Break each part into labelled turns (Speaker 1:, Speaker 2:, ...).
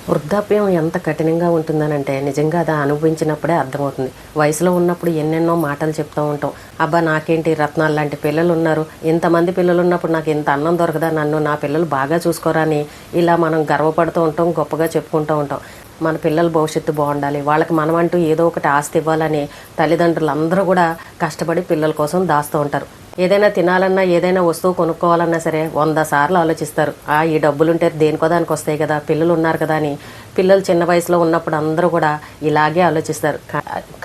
Speaker 1: వృద్ధాప్యం ఎంత కఠినంగా ఉంటుందనంటే నిజంగా అది అనుభవించినప్పుడే అర్థమవుతుంది. వయసులో ఉన్నప్పుడు ఎన్నెన్నో మాటలు చెప్తూ ఉంటాం. అబ్బా నాకేంటి రత్నాలు లాంటి పిల్లలు ఉన్నారు, ఇంతమంది పిల్లలు ఉన్నప్పుడు నాకు ఇంత అన్నం దొరకదా, నన్ను నా పిల్లలు బాగా చూసుకోరా అని ఇలా మనం గర్వపడుతూ ఉంటాం, గొప్పగా చెప్పుకుంటూ ఉంటాం. మన పిల్లల భవిష్యత్తు బాగుండాలి, వాళ్ళకి మనమంటూ ఏదో ఒకటి ఆస్తి ఇవ్వాలని తల్లిదండ్రులు అందరూ కూడా కష్టపడి పిల్లల కోసం దాస్తూ ఉంటారు. ఏదైనా తినాలన్నా ఏదైనా వస్తువు కొనుక్కోవాలన్నా సరే 100 సార్లు ఆలోచిస్తారు. ఈ డబ్బులుంటే దేనికో దానికి వస్తాయి కదా, పిల్లలు ఉన్నారు కదా అని. పిల్లలు చిన్న వయసులో ఉన్నప్పుడు అందరూ కూడా ఇలాగే ఆలోచిస్తారు.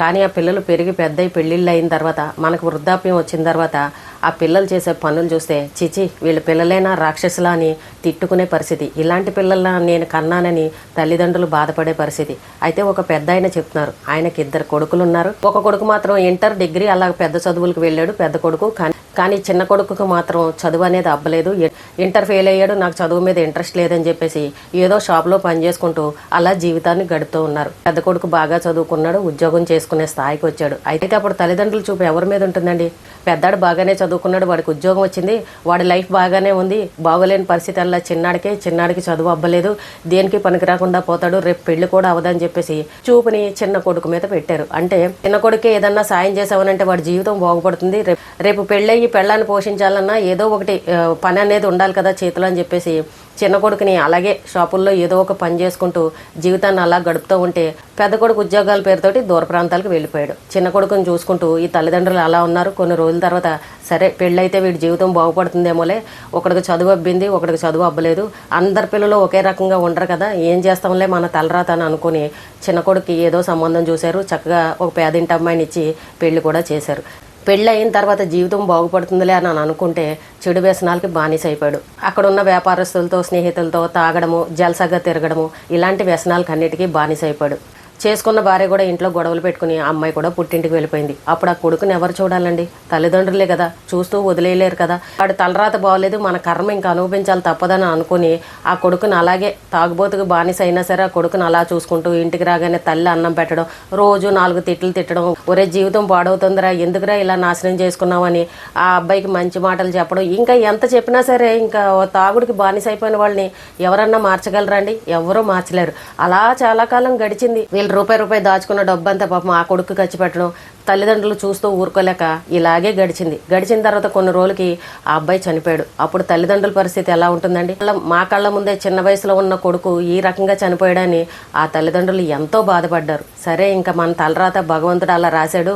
Speaker 1: కానీ ఆ పిల్లలు పెరిగి పెద్దయి పెళ్ళిళ్ళు అయిన తర్వాత, మనకు వృద్ధాప్యం వచ్చిన తర్వాత ఆ పిల్లలు చేసే పనులు చూస్తే చిచి వీళ్ళ పిల్లలైనా రాక్షసులా అని తిట్టుకునే పరిస్థితి. ఇలాంటి పిల్లల నేను కన్నానని తల్లిదండ్రులు బాధపడే పరిస్థితి. అయితే ఒక పెద్ద ఆయన చెప్తున్నారు, ఆయనకి 2 కొడుకులు ఉన్నారు. ఒక కొడుకు మాత్రం ఇంటర్ డిగ్రీ అలా పెద్ద చదువులకు వెళ్ళాడు పెద్ద కొడుకు. కానీ చిన్న కొడుకుకు మాత్రం చదువు అనేది అవ్వలేదు. ఇంటర్ ఫెయిల్ అయ్యాడు, నాకు చదువు మీద ఇంట్రెస్ట్ లేదని చెప్పేసి ఏదో షాప్లో పని చేసుకుంటూ అలా జీవితాన్ని గడుపుతూ ఉన్నారు. పెద్ద కొడుకు బాగా చదువుకున్నాడు, ఉద్యోగం చేసుకునే స్థాయికి వచ్చాడు. అయితే అప్పుడు తల్లిదండ్రులు చూపు ఎవరి మీద ఉంటుందండి? పెద్దాడు బాగానే చదువుకున్నాడు, వాడికి ఉద్యోగం వచ్చింది, వాడి లైఫ్ బాగానే ఉంది, బాగోలేని పరిస్థితి అలా చిన్నాడికి చదువు అవ్వలేదు, దేనికి పనికి రాకుండా పోతాడు, రేపు పెళ్లి కూడా అవ్వదని చెప్పేసి చూపుని చిన్న కొడుకు మీద పెట్టారు. అంటే చిన్న కొడుకే ఏదన్నా సాయం చేసావనంటే వాడి జీవితం బాగుపడుతుంది, రేపు పెళ్ళయి పెళ్ళాన్ని పోషించాలన్నా ఏదో ఒకటి పని అనేది ఉండాలి కదా చేతిలో అని చెప్పేసి చిన్న కొడుకుని అలాగే షాపుల్లో ఏదో ఒక పని చేసుకుంటూ జీవితాన్ని అలా గడుపుతూ ఉంటే పెద్ద కొడుకు ఉద్యోగాల పేరుతోటి దూర ప్రాంతాలకు వెళ్ళిపోయాడు. చిన్న కొడుకుని చూసుకుంటూ ఈ తల్లిదండ్రులు అలా ఉన్నారు. కొన్ని రోజుల తర్వాత సరే పెళ్ళైతే వీడి జీవితం బాగుపడుతుందేమోలే, ఒకడికి చదువు అబ్బింది, ఒకడికి చదువు అవ్వలేదు, అందరి పిల్లలు ఒకే రకంగా ఉండరు కదా, ఏం చేస్తాంలే మన తలరాత అని అనుకుని చిన్న కొడుకు ఏదో సంబంధం చూశారు. చక్కగా ఒక పేదింటి అమ్మాయిని ఇచ్చి పెళ్లి కూడా చేశారు. పెళ్ళి అయిన తర్వాత జీవితం బాగుపడుతుందిలే అని అనుకుంటే చెడు వ్యసనాలకి బానిస అయిపోయాడు. అక్కడ ఉన్న వ్యాపారస్తులతో స్నేహితులతో తాగడము, జల్సాగా తిరగడము, ఇలాంటి వ్యసనాలకు అన్నిటికీ బానిస అయిపోయాడు. చేసుకున్న భార్య కూడా ఇంట్లో గొడవలు పెట్టుకుని ఆ అమ్మాయి కూడా పుట్టింటికి వెళ్ళిపోయింది. అప్పుడు ఆ కొడుకుని ఎవరు చూడాలండి? తల్లిదండ్రులే కదా, చూస్తూ వదిలేయలేరు కదా. వాడు తలరాత బాగోలేదు, మన కర్మ ఇంకా అనుభవించాలి తప్పదని అనుకుని ఆ కొడుకుని అలాగే తాగుబోతుకు బానిస అయినా సరే ఆ కొడుకుని అలా చూసుకుంటూ ఇంటికి రాగానే తల్లి అన్నం పెట్టడం, రోజు 4 తిట్లు తిట్టడం, ఒరే జీవితం పాడవుతుందిరా, ఎందుకురా ఇలా నాశనం చేసుకున్నామని ఆ అబ్బాయికి మంచి మాటలు చెప్పడం. ఇంకా ఎంత చెప్పినా సరే ఇంకా తాగుడికి బానిస అయిపోయిన వాళ్ళని ఎవరన్నా మార్చగలరా అండి? ఎవరూ మార్చలేరు. అలా చాలా కాలం గడిచింది. వీళ్ళు రూపాయి దాచుకున్న డబ్బంతా పాపం ఆ కొడుకు ఖర్చు పెట్టడం, తల్లిదండ్రులు చూస్తూ ఊరుకోలేక ఇలాగే గడిచిన తర్వాత కొన్ని రోజులకి ఆ అబ్బాయి చనిపోయాడు. అప్పుడు తల్లిదండ్రుల పరిస్థితి ఎలా ఉంటుందండి? మా కళ్ళ ముందే చిన్న వయసులో ఉన్న కొడుకు ఈ రకంగా చనిపోయాడని ఆ తల్లిదండ్రులు ఎంతో బాధపడ్డారు. సరే ఇంకా మన తలరాత భగవంతుడు అలా రాశాడు,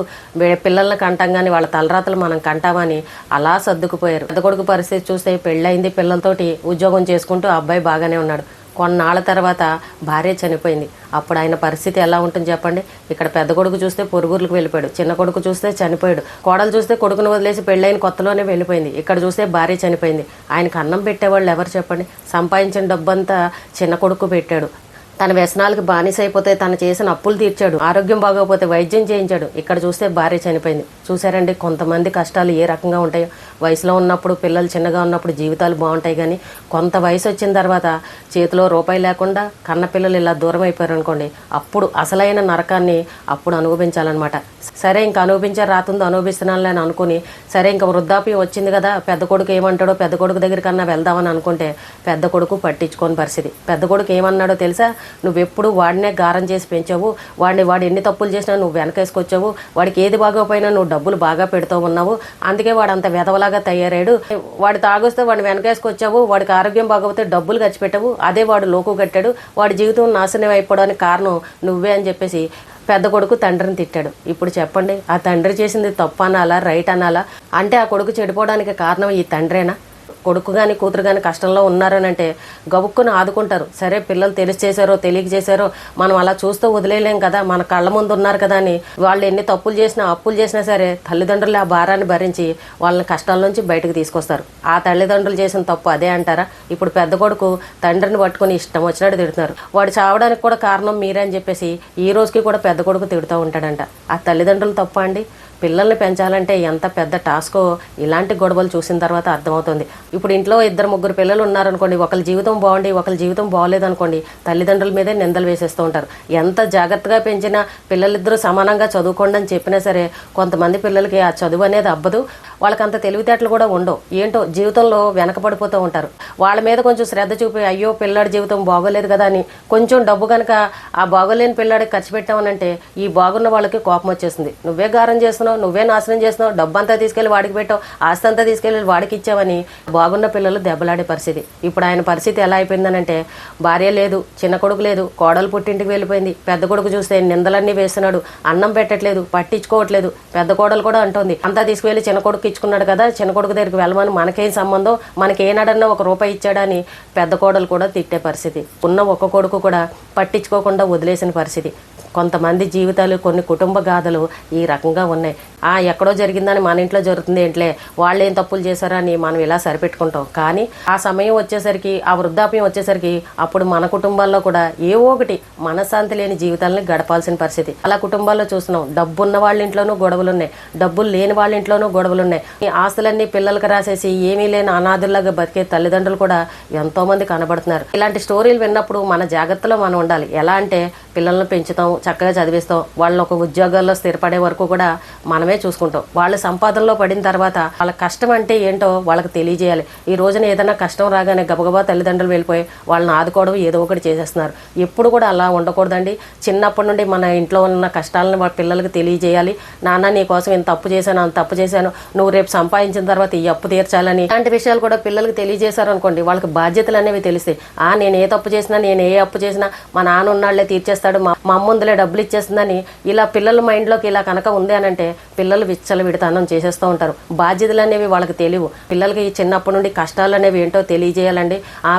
Speaker 1: పిల్లల్ని కంటాం కానీ వాళ్ళ తలరాతలు మనం కంటామని అలా సర్దుకుపోయారు. పెద్ద కొడుకు పరిస్థితి చూస్తే పెళ్ళయింది, పిల్లలతోటి ఉద్యోగం చేసుకుంటూ ఆ అబ్బాయి బాగానే ఉన్నాడు. కొన్నాళ్ళ తర్వాత భార్య చనిపోయింది. అప్పుడు ఆయన పరిస్థితి ఎలా ఉంటుంది చెప్పండి? ఇక్కడ పెద్ద కొడుకు చూస్తే పొరుగుర్లకు వెళ్ళిపోయాడు, చిన్న కొడుకు చూస్తే చనిపోయాడు, కోడలు చూస్తే కొడుకును వదిలేసి పెళ్ళైన కొత్తలోనే వెళ్ళిపోయింది, ఇక్కడ చూస్తే భార్య చనిపోయింది. ఆయనకు అన్నం పెట్టేవాళ్ళు ఎవరు చెప్పండి? సంపాదించిన డబ్బంతా చిన్న కొడుకు పెట్టాడు. తన వ్యసనాలకు బానిస అయిపోతే తను చేసిన అప్పులు తీర్చాడు, ఆరోగ్యం బాగోకపోతే వైద్యం చేయించాడు, ఇక్కడ చూస్తే భార్య చనిపోయింది. చూసారండి కొంతమంది కష్టాలు ఏ రకంగా ఉంటాయో. వయసులో ఉన్నప్పుడు పిల్లలు చిన్నగా ఉన్నప్పుడు జీవితాలు బాగుంటాయి, కానీ కొంత వయసు వచ్చిన తర్వాత చేతిలో రూపాయి లేకుండా కన్న పిల్లలు ఇలా దూరం అయిపోయారు అనుకోండి, అప్పుడు అసలైన నరకాన్ని అప్పుడు అనుభవించాలన్నమాట. సరే ఇంకా అనుభవించే రాతుందో అనుభవిస్తున్నానులే అని అనుకుని సరే ఇంకా వృద్ధాప్యం వచ్చింది కదా, పెద్ద కొడుకు ఏమంటాడో పెద్ద కొడుకు దగ్గరికన్నా వెళ్దామని అనుకుంటే పెద్ద కొడుకు పట్టించుకోని పరిస్థితి. పెద్ద కొడుకు ఏమన్నాడో తెలుసా? నువ్వెప్పుడు వాడినే గారం చేసి పెంచావు, వాడు ఎన్ని తప్పులు చేసినా నువ్వు వెనకేసుకొచ్చావు, వాడికి ఏది బాగోపోయినా నువ్వు డబ్బులు బాగా పెడుతూ ఉన్నావు, అందుకే వాడు అంత వెధవలాగా తయారాడు, వాడు తాగొస్తే వాడిని వెనకేసుకొచ్చావు, వాడికి ఆరోగ్యం బాగోపోతే డబ్బులు ఖర్చు పెట్టావు, అదే వాడు లోకు కట్టాడు, వాడి జీవితం నాశనం అయిపోవడానికి కారణం నువ్వే అని చెప్పేసి పెద్ద కొడుకు తండ్రిని తిట్టాడు. ఇప్పుడు చెప్పండి, ఆ తండ్రి చేసింది తప్పు అనాలా, రైట్ అనాలా? అంటే ఆ కొడుకు చెడిపోవడానికి కారణం ఈ తండ్రేనా? కొడుకు కానీ కూతురు కానీ కష్టంలో ఉన్నారనంటే గబుక్కుని ఆదుకుంటారు. సరే పిల్లలు తెలిసి చేశారో తెలియక చేశారో మనం అలా చూస్తూ వదిలేయలేం కదా, మన కళ్ళ ముందు ఉన్నారు కదా అని వాళ్ళు ఎన్ని తప్పులు చేసినా అప్పులు చేసినా సరే తల్లిదండ్రులు ఆ భారాన్ని భరించి వాళ్ళని కష్టాల నుంచి బయటకు తీసుకొస్తారు. ఆ తల్లిదండ్రులు చేసిన తప్పు అదే అంటారా? ఇప్పుడు పెద్ద కొడుకు తండ్రిని పట్టుకుని ఇష్టం వచ్చినట్టు తిడుతున్నారు. వాడు చావడానికి కూడా కారణం మీరే అని చెప్పేసి ఈ రోజుకి కూడా పెద్ద కొడుకు తిడుతూ ఉంటాడంట. ఆ తల్లిదండ్రులు తప్ప అండి? పిల్లల్ని పెంచాలంటే ఎంత పెద్ద టాస్కో ఇలాంటి గొడవలు చూసిన తర్వాత అర్థమవుతుంది. ఇప్పుడు ఇంట్లో 2-3 పిల్లలు ఉన్నారనుకోండి, ఒకరి జీవితం బాగుండి ఒకరి జీవితం బాగోలేదనుకోండి, తల్లిదండ్రుల మీదే నిందలు వేసేస్తూ ఉంటారు. ఎంత జాగ్రత్తగా పెంచినా పిల్లలిద్దరూ సమానంగా చదువుకోండి అని చెప్పినా సరే కొంతమంది పిల్లలకి ఆ చదువు అనేది అవ్వదు. వాళ్ళకి అంత తెలివితేటలు కూడా ఉండవు. ఏంటో జీవితంలో వెనకబడిపోతూ ఉంటారు. వాళ్ళ మీద కొంచెం శ్రద్ధ చూపి అయ్యో పిల్లాడి జీవితం బాగోలేదు కదా అని కొంచెం డబ్బు కనుక ఆ బాగోలేని పిల్లాడికి ఖర్చు పెట్టామనంటే ఈ బాగున్న వాళ్ళకి కోపం వచ్చేస్తుంది. నువ్వే గారం చేస్తున్నావు, నువ్వే నాశనం చేస్తున్నావు, డబ్బు అంతా తీసుకెళ్లి వాడికి పెట్టావు, ఆస్తి అంతా తీసుకెళ్లి వాడికి ఇచ్చావని బాగున్న పిల్లలు దెబ్బలాడే పరిస్థితి. ఇప్పుడు ఆయన పరిస్థితి ఎలా అయిపోయిందనంటే భార్య లేదు, చిన్న కొడుకు లేదు, కోడలు పుట్టింటికి వెళ్ళిపోయింది. పెద్ద కొడుకు చూస్తే నిందలన్నీ వేస్తున్నాడు, అన్నం పెట్టట్లేదు, పట్టించుకోవట్లేదు. పెద్ద కోడలు కూడా అంటోంది అంతా తీసుకువెళ్ళి చిన్న కొడుకు ఇచ్చుకున్నాడు కదా, చిన్న కొడుకు దగ్గరికి వెళ్ళమని మనకేం సంబంధం, మనకి ఏనాడన్నా ₹1 ఇచ్చాడని పెద్ద కోడలు కూడా తిట్టే పరిస్థితి. ఉన్న ఒక్క కొడుకు కూడా పట్టించుకోకుండా వదిలేసిన పరిస్థితి. కొంతమంది జీవితాలు, కొన్ని కుటుంబ గాథలు ఈ రకంగా ఉన్నాయి. ఎక్కడో జరిగిందని మన ఇంట్లో జరుగుతుంది ఏంట్లే, వాళ్ళు ఏం తప్పులు చేశారని మనం ఇలా సరిపెట్టుకుంటాం. కానీ ఆ సమయం వచ్చేసరికి, ఆ వృద్ధాప్యం వచ్చేసరికి అప్పుడు మన కుటుంబాల్లో కూడా ఏవో ఒకటి మనశ్శాంతి లేని జీవితాలని గడపాల్సిన పరిస్థితి. అలా కుటుంబాల్లో చూస్తున్నాం. డబ్బు ఉన్న వాళ్ళ ఇంట్లోనూ గొడవలు ఉన్నాయి, డబ్బులు లేని వాళ్ళ ఇంట్లోనూ గొడవలు ఉన్నాయి. ఈ ఆస్తులన్నీ పిల్లలకు రాసేసి ఏమీ లేని అనాథుల్లాగా బతికే తల్లిదండ్రులు కూడా ఎంతో మంది కనబడుతున్నారు. ఇలాంటి స్టోరీలు విన్నప్పుడు మన జాగ్రత్తలో మనం ఉండాలి. ఎలా అంటే పిల్లలను పెంచుతాం, చక్కగా చదివిస్తాం, వాళ్ళని ఒక ఉద్యోగాల్లో స్థిరపడే వరకు కూడా మనమే చూసుకుంటాం. వాళ్ళ సంపాదనలో పడిన తర్వాత వాళ్ళ కష్టం అంటే ఏంటో వాళ్ళకి తెలియజేయాలి. ఈ రోజున ఏదైనా కష్టం రాగానే గబగబా తల్లిదండ్రులు వెళ్ళిపోయి వాళ్ళని ఆదుకోవడం ఏదో ఒకటి చేసేస్తున్నారు. ఎప్పుడు కూడా అలా ఉండకూడదండి. చిన్నప్పటి నుండి మన ఇంట్లో ఉన్న కష్టాలను వాళ్ళ పిల్లలకి తెలియజేయాలి. నాన్న నీ కోసం ఇంత తప్పు చేశాను, అంత తప్పు చేశాను, నువ్వు రేపు సంపాదించిన తర్వాత ఈ అప్పు తీర్చాలని ఇలాంటి విషయాలు కూడా పిల్లలకి తెలియజేశారు అనుకోండి, వాళ్ళకి బాధ్యతలు అనేవి తెలిస్తాయి. నేను ఏ తప్పు చేసినా, నేను ఏ అప్పు చేసినా మా నాన్న ఉన్నాళ్లే తీర్చేస్తాడు, మా అమ్మ ఉందిలే డబ్బులు ఇచ్చేస్తుందని ఇలా పిల్లల మైండ్లోకి ఇలా కనుక ఉంది అని అంటే పిల్లలు విచ్చలవిడితనం చేసేస్తూ ఉంటారు. బాధ్యతలు అనేవి వాళ్ళకి తెలియవు. పిల్లలకి చిన్నప్పటి నుండి కష్టాలు అనేవి ఏంటో తెలియజేయాలండి.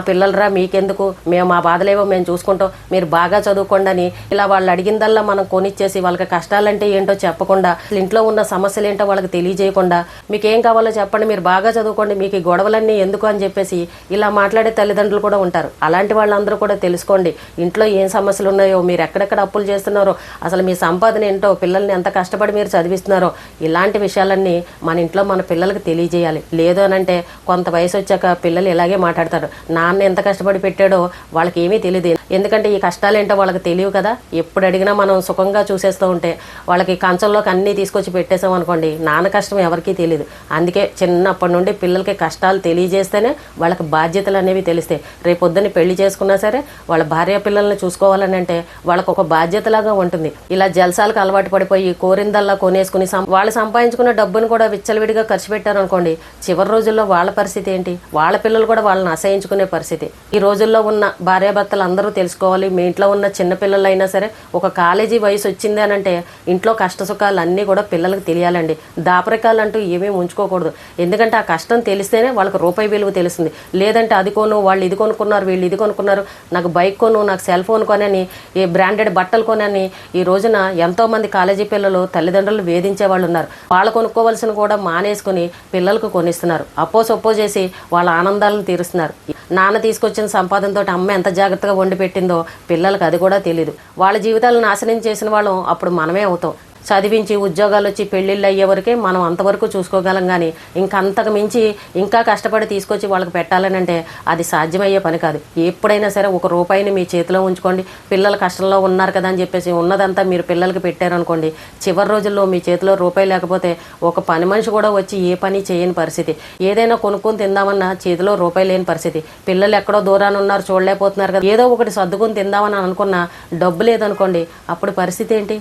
Speaker 1: పిల్లలరా మీకెందుకు, మేము మా బాధలేవో మేము చూసుకుంటాం, మీరు బాగా చదువుకోండి అని ఇలా వాళ్ళు అడిగిందల్లా మనం కొనిచ్చేసి వాళ్ళకి కష్టాలంటే ఏంటో చెప్పకుండా, ఇంట్లో ఉన్న సమస్యలు ఏంటో వాళ్ళకి తెలియజేయకుండా, మీకు ఏం కావాలో చెప్పండి, మీరు బాగా చదువుకోండి, మీకు ఈ గొడవలన్నీ ఎందుకు అని చెప్పేసి ఇలా మాట్లాడే తల్లిదండ్రులు కూడా ఉంటారు. అలాంటి వాళ్ళందరూ కూడా తెలుసుకోండి, ఇంట్లో ఏం సమస్యలు ఉన్నాయో, మీరు ఎక్కడెక్కడ అప్పులు చేస్తున్నారో, అసలు మీ సంపాదన ఏంటో, పిల్లల్ని ఎంత కష్టపడి మీరు చదివిస్తున్నారో, ఇలాంటి విషయాలన్నీ మన ఇంట్లో మన పిల్లలకి తెలియజేయాలి. లేదు అనంటే కొంత వయసు వచ్చాక పిల్లలు ఇలాగే మాట్లాడతారు, నాన్న ఎంత కష్టపడి పెట్టాడో వాళ్ళకి ఏమీ తెలియదు. ఎందుకంటే ఈ కష్టాలు ఏంటో వాళ్ళకి తెలియవు కదా. ఎప్పుడు అడిగినా మనం సుఖంగా చూసేస్తూ ఉంటే వాళ్ళకి కంచంలోకి అన్నీ తీసుకొచ్చి పెట్టేసాం అనుకోండి, నాన్న కష్టం ఎవరికీ తెలియదు. అందుకే చిన్నప్పటి నుండి పిల్లలకి కష్టాలు తెలియజేస్తేనే వాళ్ళకి బాధ్యతలు అనేవి తెలిస్తాయి. రేపొద్దుని పెళ్లి చేసుకున్నా సరే వాళ్ళ భార్య పిల్లల్ని చూసుకోవాలని అంటే వాళ్ళకు ఒక బాధ్యతలాగా ఉంటుంది. ఇలా జల్సాలకు అలవాటు పడిపోయి కోరిందల్లా కొనేసుకుని వాళ్ళు సంపాదించుకున్న డబ్బును కూడా విచ్చలవిడిగా ఖర్చు పెట్టారు అనుకోండి, చివరి రోజుల్లో వాళ్ళ పరిస్థితి ఏంటి? వాళ్ళ పిల్లలు కూడా వాళ్ళని అసహించుకునే పరిస్థితి. ఈ రోజుల్లో ఉన్న భార్యాభర్తలు అందరూ తెలుసుకోవాలి. మీ ఇంట్లో ఉన్న చిన్న పిల్లలైనా సరే ఒక కాలేజీ వయసు వచ్చింది అని అంటే ఇంట్లో కష్ట సుఖాలు అన్నీ కూడా పిల్లలకు తెలియాలండి. దాపరికాలు అంటూ ఏమీ ఉంచుకోకూడదు. ఎందుకంటే ఆ కష్టం తెలిస్తేనే వాళ్ళకి రూపాయి విలువ తెలుస్తుంది. లేదంటే అది కొను, వాళ్ళు ఇది కొనుక్కున్నారు, వీళ్ళు ఇది కొనుక్కున్నారు, నాకు బైక్ కొను, నాకు సెల్ ఫోన్ కొనని, ఈ బ్రాండెడ్ బట్టలు కొనని ఈ రోజున ఎంతోమంది కాలేజీ పిల్లలు తల్లిదండ్రులు వేధించే వాళ్ళు ఉన్నారు. వాళ్ళు కొనుక్కోవాల్సిన కూడా మానేసుకుని పిల్లలకు కొనిస్తున్నారు. అప్పో సొప్పో చేసి వాళ్ళ ఆనందాలను తీరుస్తున్నారు. నాన్న తీసుకొచ్చిన సంపాదనతో అమ్మ ఎంత జాగ్రత్తగా వండి పెట్టిందో పిల్లలకు అది కూడా తెలియదు. వాళ్ళ జీవితాలను నాశనం చేసిన వాళ్ళం అప్పుడు మనమే అవుతాం. చదివించి ఉద్యోగాలు వచ్చి పెళ్ళిళ్ళు అయ్యే వరకే మనం అంతవరకు చూసుకోగలం. కానీ ఇంకంతకు మించి ఇంకా కష్టపడి తీసుకొచ్చి వాళ్ళకి పెట్టాలని అంటే అది సాధ్యమయ్యే పని కాదు. ఎప్పుడైనా సరే ₹1 మీ చేతిలో ఉంచుకోండి. పిల్లలు కష్టంలో ఉన్నారు కదా అని చెప్పేసి ఉన్నదంతా మీరు పిల్లలకి పెట్టారనుకోండి, చివరి రోజుల్లో మీ చేతిలో రూపాయి లేకపోతే ఒక పని మనిషి కూడా వచ్చి ఏ పని చేయని పరిస్థితి. ఏదైనా కొనుక్కొని తిందామన్నా చేతిలో రూపాయి లేని పరిస్థితి. పిల్లలు ఎక్కడో దూరాన్ని ఉన్నారు, చూడలేకపోతున్నారు కదా, ఏదో ఒకటి సర్దుకొని తిందామని అనుకున్నా డబ్బు లేదనుకోండి, అప్పుడు పరిస్థితి ఏంటి?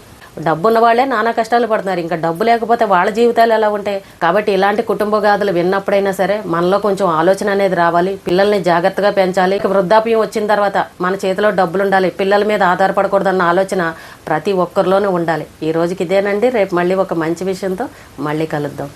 Speaker 1: డబ్బు ఉన్న వాళ్ళే నానా కష్టాలు పడుతున్నారు, ఇంకా డబ్బు లేకపోతే వాళ్ళ జీవితాలు ఎలా ఉంటాయి? కాబట్టి ఇలాంటి కుటుంబ గాథలు విన్నప్పుడైనా సరే మనలో కొంచెం ఆలోచన అనేది రావాలి. పిల్లల్ని జాగ్రత్తగా పెంచాలి. వృద్ధాప్యం వచ్చిన తర్వాత మన చేతిలో డబ్బులు ఉండాలి, పిల్లల మీద ఆధారపడకూడదన్న ఆలోచన ప్రతి ఒక్కరిలోనూ ఉండాలి. ఈ రోజుకి ఇదేనండి. రేపు మళ్ళీ ఒక మంచి విషయంతో మళ్ళీ కలుద్దాం.